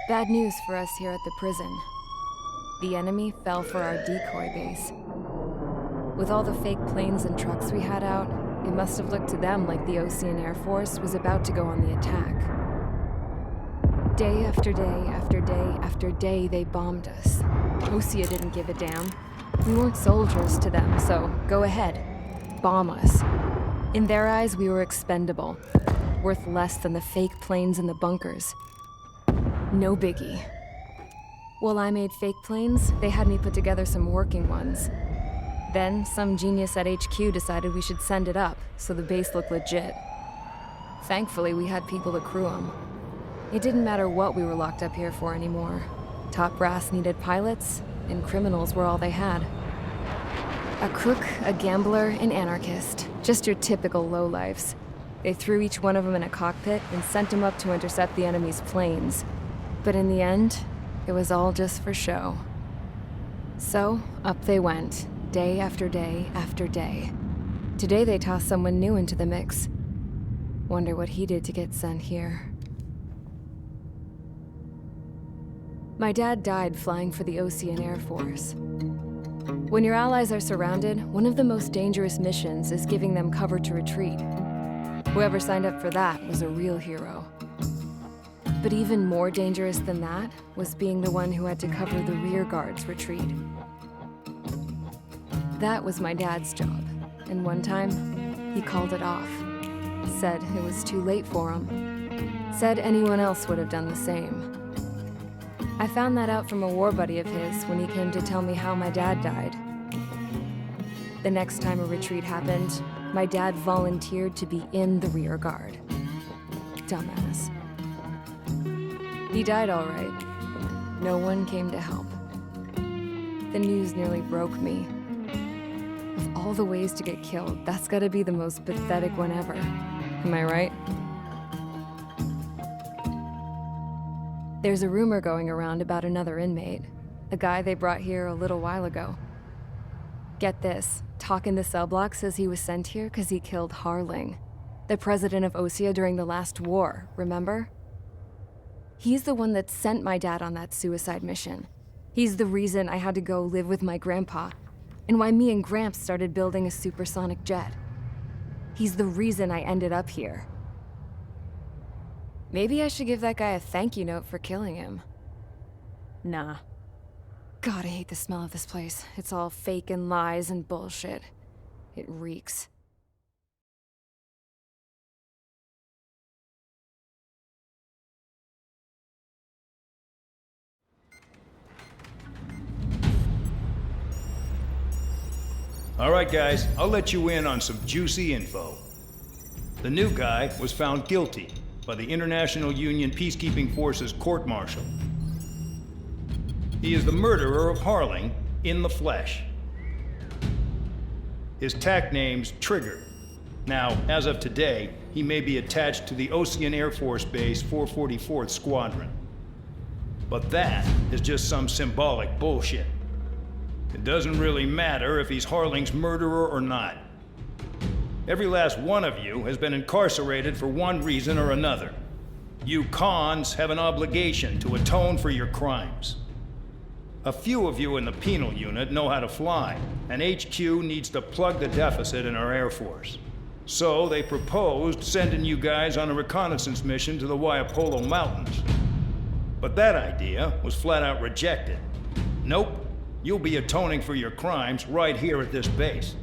Bad news for us here at the prison. The enemy fell for our decoy base. With all the fake planes and trucks we had out, it must have looked to them like the Ocean Air Force was about to go on the attack. Day after day after day after day, they bombed us. Osea didn't give a damn. We weren't soldiers to them, so go ahead. Bomb us. In their eyes, we were expendable. Worth less than the fake planes in the bunkers. No biggie. While I made fake planes, they had me put together some working ones. Then, some genius at HQ decided we should send it up, so the base looked legit. Thankfully, we had people to crew them. It didn't matter what we were locked up here for anymore. Top brass needed pilots, and criminals were all they had. A crook, a gambler, an anarchist. Just your typical lowlifes. They threw each one of them in a cockpit and sent them up to intercept the enemy's planes. But in the end, it was all just for show. So, up they went, day after day after day. Today they tossed someone new into the mix. Wonder what he did to get sent here. My dad died flying for the Ocean Air Force. When your allies are surrounded, one of the most dangerous missions is giving them cover to retreat. Whoever signed up for that was a real hero. But even more dangerous than that was being the one who had to cover the rear guard's retreat. That was my dad's job, and one time, he called it off. Said it was too late for him. Said anyone else would have done the same. I found that out from a war buddy of his when he came to tell me how my dad died. The next time a retreat happened, my dad volunteered to be in the rear guard. Dumbass. He died all right. No one came to help. The news nearly broke me. Of all the ways to get killed, that's gotta be the most pathetic one ever. Am I right? There's a rumor going around about another inmate. A guy they brought here a little while ago. Get this, talk in the cell block says he was sent here because he killed Harling, the president of Osea during the last war, remember? He's the one that sent my dad on that suicide mission. He's the reason I had to go live with my grandpa, and why me and Gramps started building a supersonic jet. He's the reason I ended up here. Maybe I should give that guy a thank you note for killing him. Nah. God, I hate the smell of this place. It's all fake and lies and bullshit. It reeks. All right, guys, I'll let you in on some juicy info. The new guy was found guilty by the International Union Peacekeeping Forces court-martial. He is the murderer of Harling in the flesh. His tack name's Trigger. Now, as of today, he may be attached to the Ocean Air Force Base 444th Squadron. But that is just some symbolic bullshit. It doesn't really matter if he's Harling's murderer or not. Every last one of you has been incarcerated for one reason or another. You cons have an obligation to atone for your crimes. A few of you in the penal unit know how to fly, and HQ needs to plug the deficit in our Air Force. So they proposed sending you guys on a reconnaissance mission to the Waiapolo Mountains. But that idea was flat out rejected. Nope, you'll be atoning for your crimes right here at this base.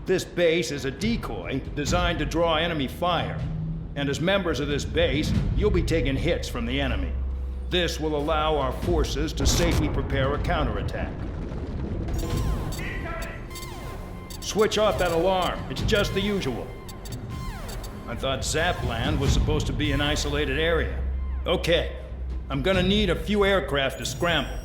This base is a decoy designed to draw enemy fire, and as members of this base, you'll be taking hits from the enemy. This will allow our forces to safely prepare a counterattack. Switch off that alarm, it's just the usual. I thought Zapland was supposed to be an isolated area. Okay, I'm gonna need a few aircraft to scramble.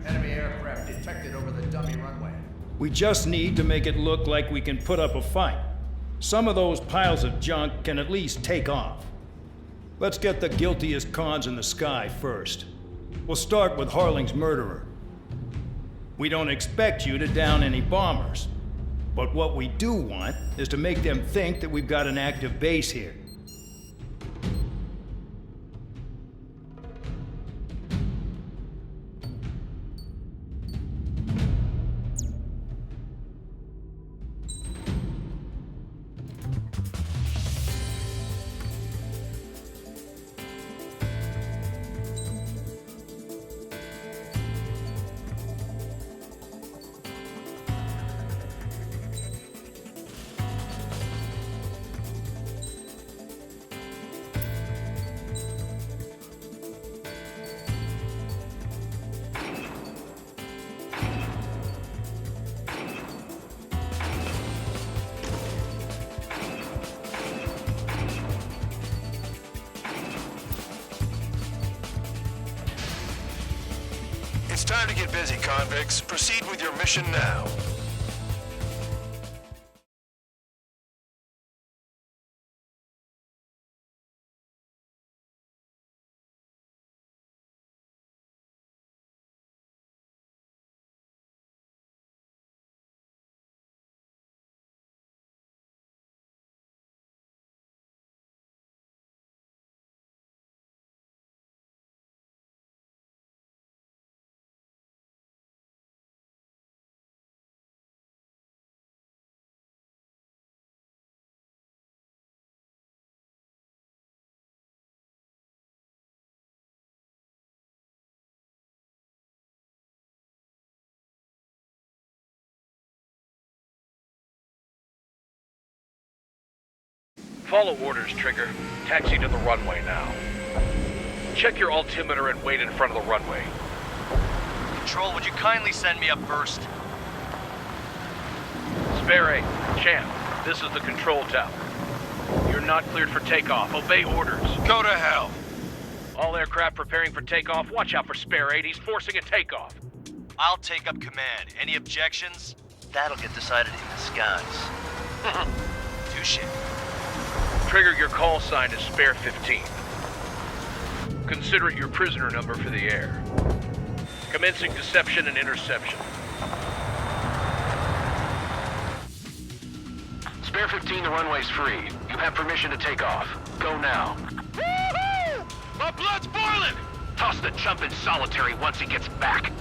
Enemy aircraft detected over the dummy runway. We just need to make it look like we can put up a fight. Some of those piles of junk can at least take off. Let's get the guiltiest cons in the sky first. We'll start with Harling's murderer. We don't expect you to down any bombers. But what we do want is to make them think that we've got an active base here. It's time to get busy, convicts. Proceed with your mission now. Follow orders, Trigger. Taxi to the runway now. Check your altimeter and wait in front of the runway. Control, would you kindly send me up first? Spare 8, Champ, this is the control tower. You're not cleared for takeoff. Obey orders. Go to hell. All aircraft preparing for takeoff. Watch out for Spare 8. He's forcing a takeoff. I'll take up command. Any objections? That'll get decided in the skies. Touche. Trigger, your call sign is Spare 15. Consider it your prisoner number for the air. Commencing deception and interception. Spare 15, the runway's free. You have permission to take off. Go now. Woohoo! My blood's boiling! Toss the chump in solitary once he gets back.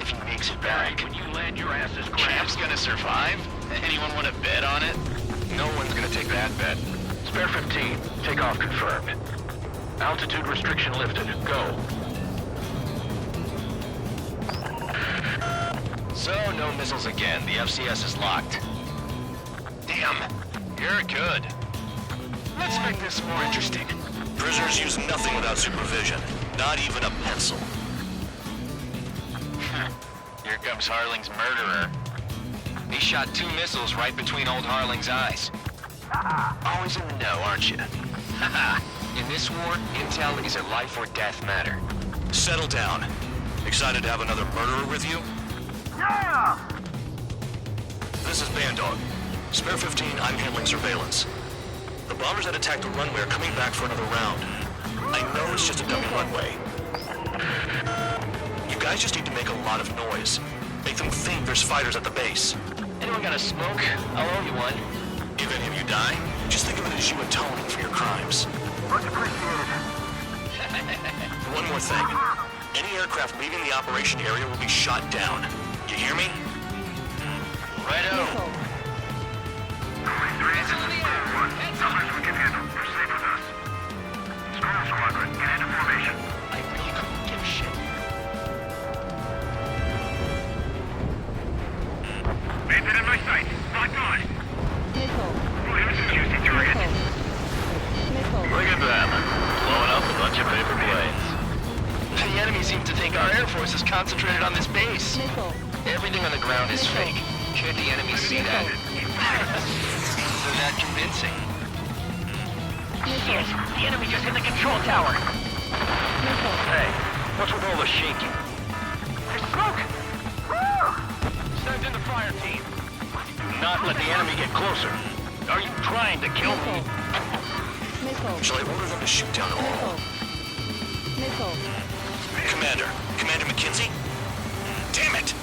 If he makes it back. When you land, your ass is grabbed. Champ's gonna survive? Anyone want to bet on it? No one's gonna take that bet. Spare 15, takeoff confirmed. Altitude restriction lifted. Go. So, no missiles again. The FCS is locked. Damn, you're good. Let's make this more interesting. Prisoners use nothing without supervision. Not even a pencil. Here comes Harling's murderer. He shot 2 missiles right between old Harling's eyes. Always in the know, aren't you? In this war, intel is a life or death matter. Settle down. Excited to have another murderer with you? Yeah! This is Bandog. Spare 15, I'm handling surveillance. The bombers that attacked the runway are coming back for another round. I know it's just a dummy runway. You guys just need to make a lot of noise. Make them think there's fighters at the base. Anyone got a smoke? I'll owe you one. If any of you die, just think of it as you atoning for your crimes. Much appreciated. One more thing. Any aircraft leaving the operation area will be shot down. You hear me? Righto. Numbers we can handle. Proceed with us. Squirrel Squadron, get into formation. I really couldn't give a shit. Bandit in my sight. Locked on. Williams is using target. Look at that. Blowing up a bunch of paper planes. The enemy seems to think our Air Force is concentrated on this base. Everything on the ground is fake. Can't the enemy see that? They're that convincing. Yes, the enemy just hit the control tower. Hey, what's with all the shaking? There's smoke! Send in the fire team. Do not let the enemy get closer. Are you trying to kill me? Shall I order them to shoot down all? Commander McKenzie? Damn it!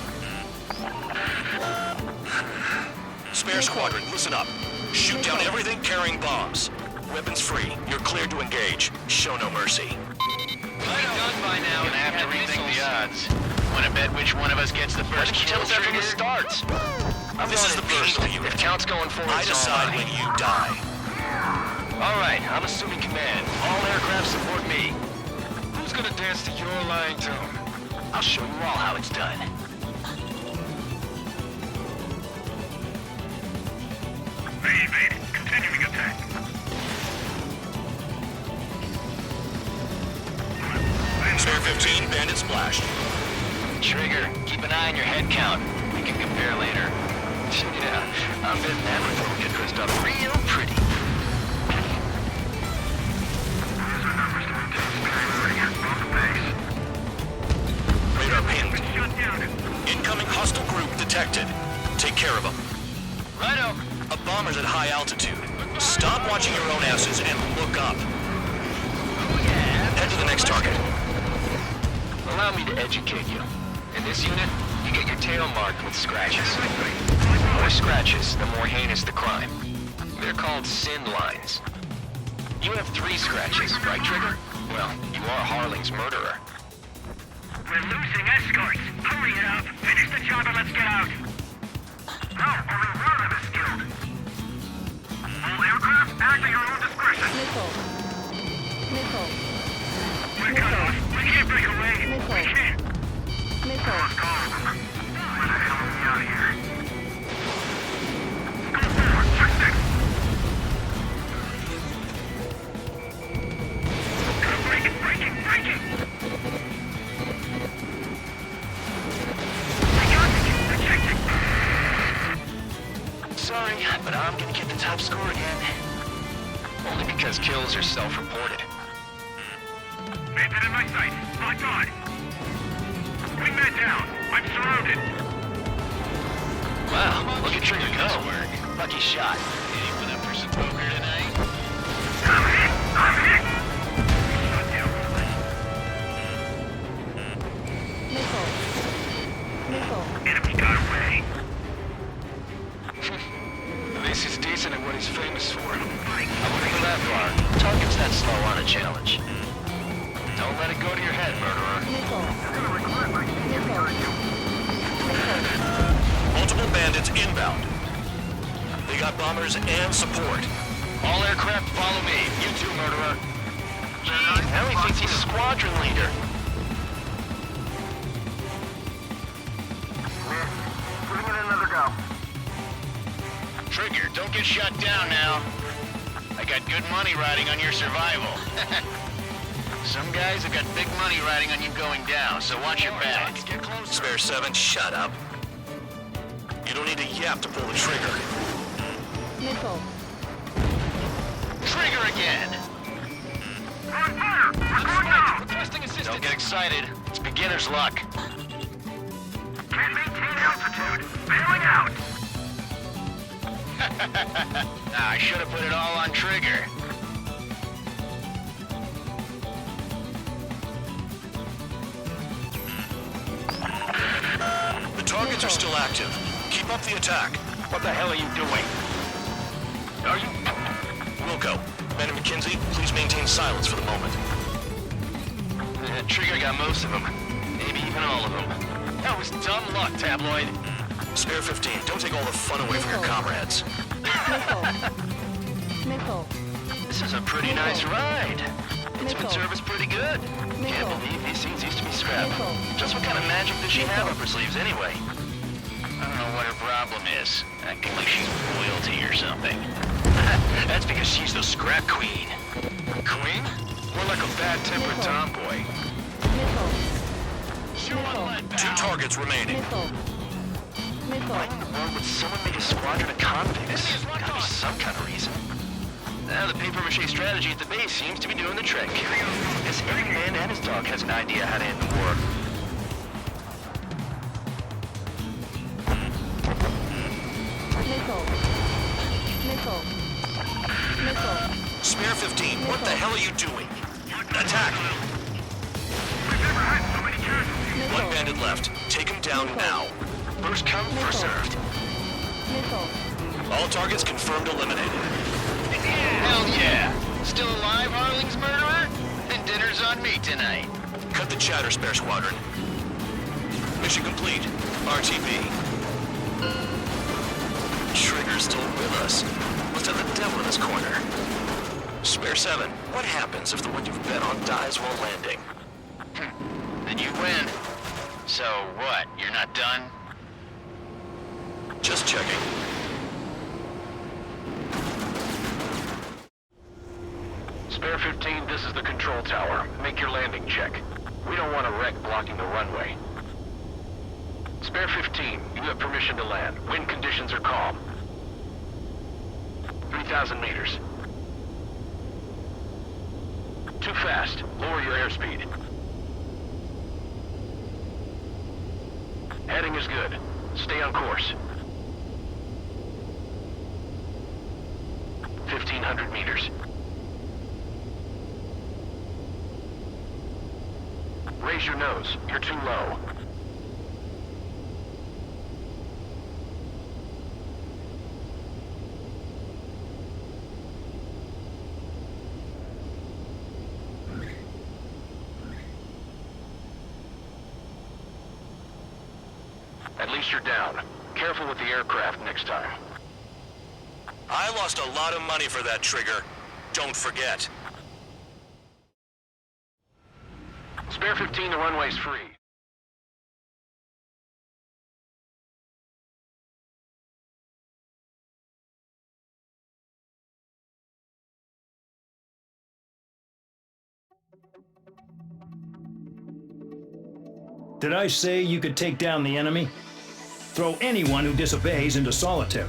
Spare Squadron, listen up. Shoot down everything carrying bombs. Weapons free. You're cleared to engage. Show no mercy. Done by now. Gonna have to rethink the odds. Wanna bet which one of us gets the first kill from the starts? This is the first view. If count's going forward, I decide when you die. All right, I'm assuming command. All aircraft support me. Who's gonna dance to your lying tune? I'll show you all how it's done. They evaded. Continuing attack. Spare 15, bandit splashed. Trigger, keep an eye on your head count. We can compare later. Yeah, I'm betting that report will get dressed up real pretty. Radar pinned. Incoming hostile group detected. Take care of them. Righto. A bomber's at high altitude. Stop watching your own asses and look up. Head to the next target. Allow me to educate you. In this unit, you get your tail marked with scratches. The more scratches, the more heinous the crime. They're called sin lines. You have 3 scratches, right, Trigger? Well, you are Harling's murderer. We're losing escorts. Hurry it up. Finish the job and let's get out. No, only one of them is killed. All aircraft, act at your own discretion. We're cut off. We can't break away. We can't. Let's go. Where the hell are we out of here? Go forward. Check this. Break it. Sorry, but I'm gonna get the top score again. Only because kills are self-reported. Made it in my sight. Locked on. Wingman down. I'm surrounded. Wow, look at Trigger go. Lucky shot. Anyone up for some poker tonight? I'm hit. Shut down. Enemy got away. This is decent at what he's famous for. I wouldn't go that far. Target's that slow on a challenge. Don't let it go to your head, murderer. Multiple bandits inbound. They got bombers and support. All aircraft follow me. You too, murderer. Gee, now he thinks he's a squadron leader. Putting in another go. Trigger, don't get shut down now. I got good money riding on your survival. Some guys have got big money riding on you going down, so watch your back. Spare 7, shut up. You don't need a yap to pull the trigger. Trigger again! We're on fire! We're going down! Requesting assistance. Don't get excited. It's beginner's luck. Can't maintain altitude. Bailing out! I should have put it all on Trigger. The targets are still active. Keep up the attack. What the hell are you doing? Are you... Wilco, Ben and McKenzie, please maintain silence for the moment. Trigger got most of them. Maybe even all of them. That was dumb luck, Tabloid. Spare 15, don't take all the fun away from your comrades. This is a pretty nice ride. Instrument service pretty good. Can't believe these things used to be scrapped. Just what kind of magic does she have up her sleeves anyway? I don't know what her problem is. Acting like she's royalty or something. That's because she's the scrap queen. Queen? More like a bad-tempered tomboy. Two targets remaining. Why in the world would someone make a squadron of convicts? Gotta be some kind of reason. Now, the papier-mâché strategy at the base seems to be doing the trick. Guess every man and his dog has an idea how to end the war. Spare 15, what the hell are you doing? Attack! We've never had so many casualties. One bandit left. Take him down now. First come, first served. All targets confirmed eliminated. Hell yeah! Still alive, Harling's murderer? Then dinner's on me tonight. Cut the chatter, Spare Squadron. Mission complete. RTB. Trigger's still with us. Must have the devil in his corner. Spare 7, what happens if the one you've bet on dies while landing? Then you win. So what, you're not done? Just checking. Spare 15, this is the control tower. Make your landing check. We don't want a wreck blocking the runway. Spare 15, you have permission to land. Wind conditions are calm. 3,000 meters. Too fast. Lower your airspeed. Heading is good. Stay on course. 1,500 meters. Raise your nose. You're too low. At least you're down. Careful with the aircraft next time. I lost a lot of money for that, Trigger. Don't forget. Spare 15, the runway's free. Did I say you could take down the enemy? Throw anyone who disobeys into solitary.